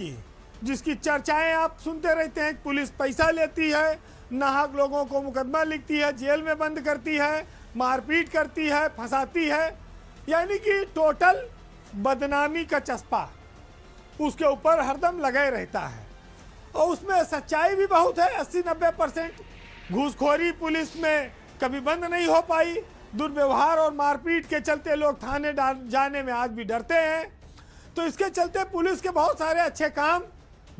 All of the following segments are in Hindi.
की, जिसकी चर्चाएं आप सुनते रहते हैं। पुलिस पैसा लेती है, नाहक लोगों को मुकदमा लिखती है, जेल में बंद करती है, मारपीट करती है, फंसाती है, यानी कि टोटल बदनामी का चस्पा उसके ऊपर हरदम लगे रहता है। और उसमें सच्चाई भी बहुत है, 80-90%। घूसखोरी पुलिस में कभी बंद नहीं हो पाई। दुर्व्यवहार और मारपीट के चलते लोग थाने जाने में आज भी डरते हैं। तो इसके चलते पुलिस के बहुत सारे अच्छे काम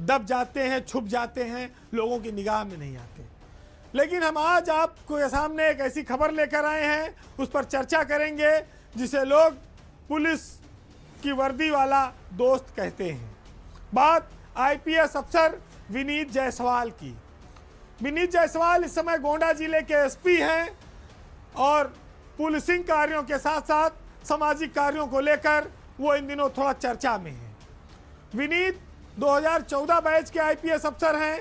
दब जाते हैं, छुप जाते हैं, लोगों की निगाह में नहीं आते। लेकिन हम आज आपको सामने एक ऐसी खबर लेकर आए हैं, उस पर चर्चा करेंगे, जिसे लोग पुलिस की वर्दी वाला दोस्त कहते हैं। बात आईपीएस अफसर विनीत जायसवाल की। विनीत जायसवाल इस समय गोंडा जिले के एसपी हैं और पुलिसिंग कार्यों के साथ साथ सामाजिक कार्यों को लेकर वो इन दिनों थोड़ा चर्चा में है। विनीत 2014 बैच के आईपीएस अफसर हैं,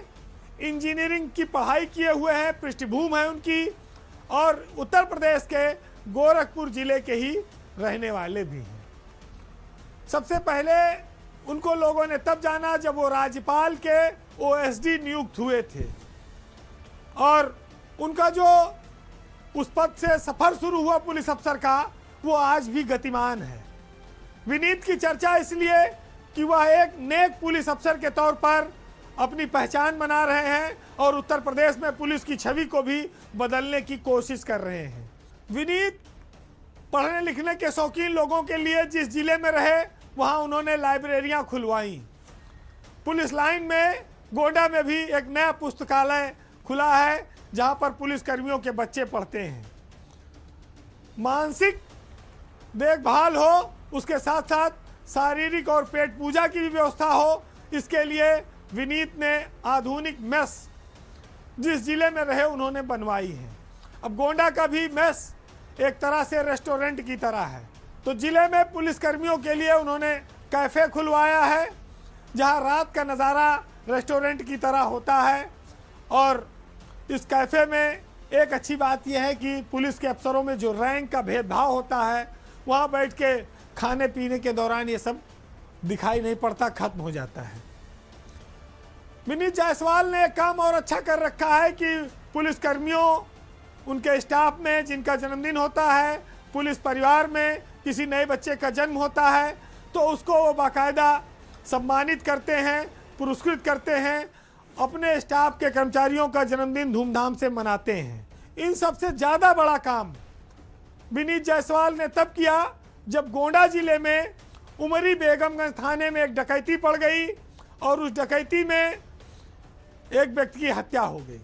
इंजीनियरिंग की पढ़ाई किए हुए हैं, पृष्ठभूमि है उनकी, और उत्तर प्रदेश के गोरखपुर जिले के ही रहने वाले भी हैं। सबसे पहले उनको लोगों ने तब जाना जब वो राज्यपाल के ओएसडी नियुक्त हुए थे, और उनका जो उस पद से सफर शुरू हुआ पुलिस अफसर का, वो आज भी गतिमान है। विनीत की चर्चा इसलिए कि वह एक नेक पुलिस अफसर के तौर पर अपनी पहचान बना रहे हैं और उत्तर प्रदेश में पुलिस की छवि को भी बदलने की कोशिश कर रहे हैं। विनीत पढ़ने लिखने के शौकीन लोगों के लिए जिस जिले में रहे वहां उन्होंने लाइब्रेरियां खुलवाई। पुलिस लाइन में गोंडा में भी एक नया पुस्तकालय खुला है जहां पर पुलिस कर्मियों के बच्चे पढ़ते हैं। मानसिक देखभाल हो, उसके साथ साथ शारीरिक और पेट पूजा की भी व्यवस्था हो, इसके लिए विनीत ने आधुनिक मेस जिस जिले में रहे उन्होंने बनवाई है। अब गोंडा का भी मेस एक तरह से रेस्टोरेंट की तरह है, तो जिले में पुलिस कर्मियों के लिए उन्होंने कैफ़े खुलवाया है जहां रात का नज़ारा रेस्टोरेंट की तरह होता है। और इस कैफ़े में एक अच्छी बात यह है कि पुलिस के अफसरों में जो रैंक का भेदभाव होता है, वहां बैठ के खाने पीने के दौरान ये सब दिखाई नहीं पड़ता, खत्म हो जाता है। विनीत जायसवाल ने एक काम और अच्छा कर रखा है कि पुलिस कर्मियों, उनके स्टाफ में जिनका जन्मदिन होता है, पुलिस परिवार में किसी नए बच्चे का जन्म होता है, तो उसको वो बाकायदा सम्मानित करते हैं, पुरस्कृत करते हैं, अपने स्टाफ के कर्मचारियों का जन्मदिन धूमधाम से मनाते हैं। इन सबसे ज़्यादा बड़ा काम विनीत जायसवाल ने तब किया जब गोंडा जिले में उमरी बेगमगंज थाने में एक डकैती पड़ गई और उस डकैती में एक व्यक्ति की हत्या हो गई।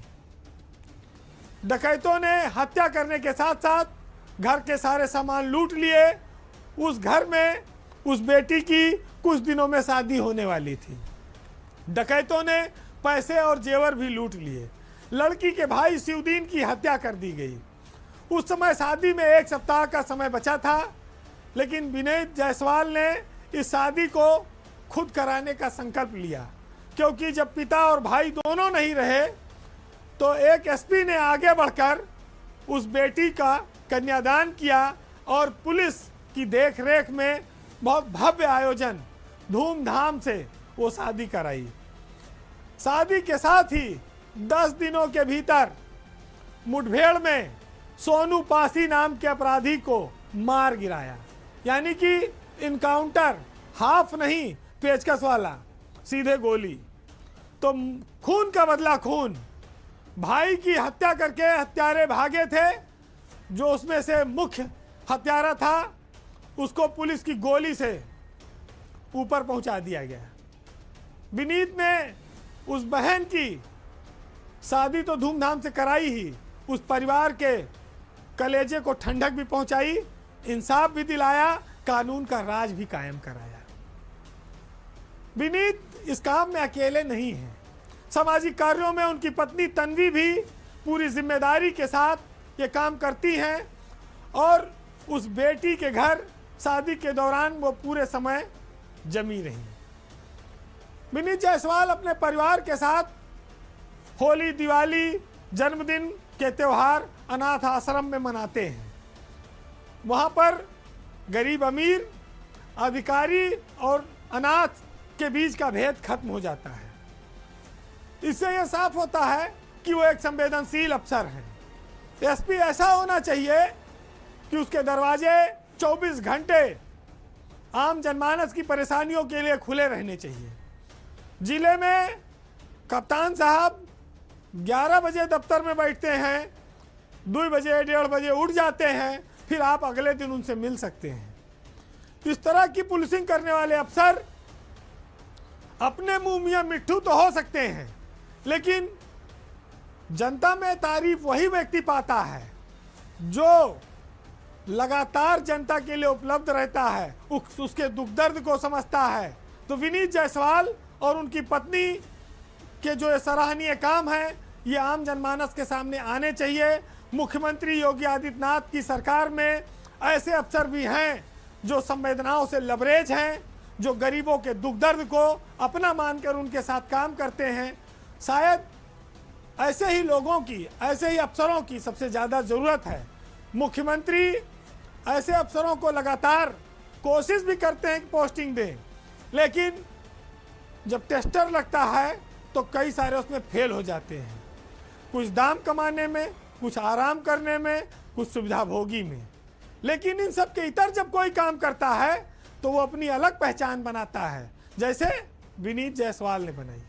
डकैतों ने हत्या करने के साथ साथ घर के सारे सामान लूट लिए। उस घर में उस बेटी की कुछ दिनों में शादी होने वाली थी। डकैतों ने पैसे और जेवर भी लूट लिए। लड़की के भाई शिवदीन की हत्या कर दी गई। उस समय शादी में 1 सप्ताह का समय बचा था, लेकिन विनीत जायसवाल ने इस शादी को खुद कराने का संकल्प लिया, क्योंकि जब पिता और भाई दोनों नहीं रहे तो एक एसपी ने आगे बढ़कर उस बेटी का कन्यादान किया और पुलिस की देखरेख में बहुत भव्य आयोजन धूमधाम से वो शादी कराई। शादी के साथ ही 10 दिनों के भीतर मुठभेड़ में सोनू पासी नाम के अपराधी को मार गिराया, यानी कि इनकाउंटर, हाफ नहीं पेचकस वाला, सीधे गोली। तो खून का बदला खून। भाई की हत्या करके हत्यारे भागे थे, जो उसमें से मुख्य हत्यारा था उसको पुलिस की गोली से ऊपर पहुंचा दिया गया। विनीत ने उस बहन की शादी तो धूमधाम से कराई ही, उस परिवार के कलेजे को ठंडक भी पहुंचाई, इंसाफ भी दिलाया, कानून का राज भी कायम कराया। विनीत इस काम में अकेले नहीं हैं। सामाजिक कार्यों में उनकी पत्नी तन्वी भी पूरी जिम्मेदारी के साथ ये काम करती हैं और उस बेटी के घर शादी के दौरान वो पूरे समय जमी रही। विनीत जायसवाल अपने परिवार के साथ होली, दिवाली, जन्मदिन के त्यौहार अनाथ आश्रम में मनाते हैं। वहाँ पर गरीब अमीर, अधिकारी और अनाथ के बीच का भेद खत्म हो जाता है। इससे यह साफ होता है कि वो एक संवेदनशील अफसर है। एसपी ऐसा होना चाहिए कि उसके दरवाजे 24 घंटे आम जनमानस की परेशानियों के लिए खुले रहने चाहिए। जिले में कप्तान साहब 11 बजे दफ्तर में बैठते हैं, 2 बजे 1:30 बजे उठ जाते हैं, फिर आप अगले दिन उनसे मिल सकते हैं। इस तरह की पुलिसिंग करने वाले अफसर अपने मुंह मियां मिट्ठू तो हो सकते हैं, लेकिन जनता में तारीफ वही व्यक्ति पाता है जो लगातार जनता के लिए उपलब्ध रहता है, उसके दुख दर्द को समझता है। तो विनीत जायसवाल और उनकी पत्नी के जो सराहनीय काम है, ये आम जनमानस के सामने आने चाहिए। मुख्यमंत्री योगी आदित्यनाथ की सरकार में ऐसे अफसर भी हैं जो संवेदनाओं से लबरेज हैं, जो गरीबों के दुख दर्द को अपना मानकर उनके साथ काम करते हैं। शायद ऐसे ही लोगों की, ऐसे ही अफसरों की सबसे ज़्यादा ज़रूरत है। मुख्यमंत्री ऐसे अफसरों को लगातार कोशिश भी करते हैं कि पोस्टिंग दें, लेकिन जब टेस्टर लगता है तो कई सारे उसमें फेल हो जाते हैं, कुछ दाम कमाने में, कुछ आराम करने में, कुछ सुविधा भोगी में। लेकिन इन सब के इतर जब कोई काम करता है तो वो अपनी अलग पहचान बनाता है, जैसे विनीत जायसवाल ने बनाई।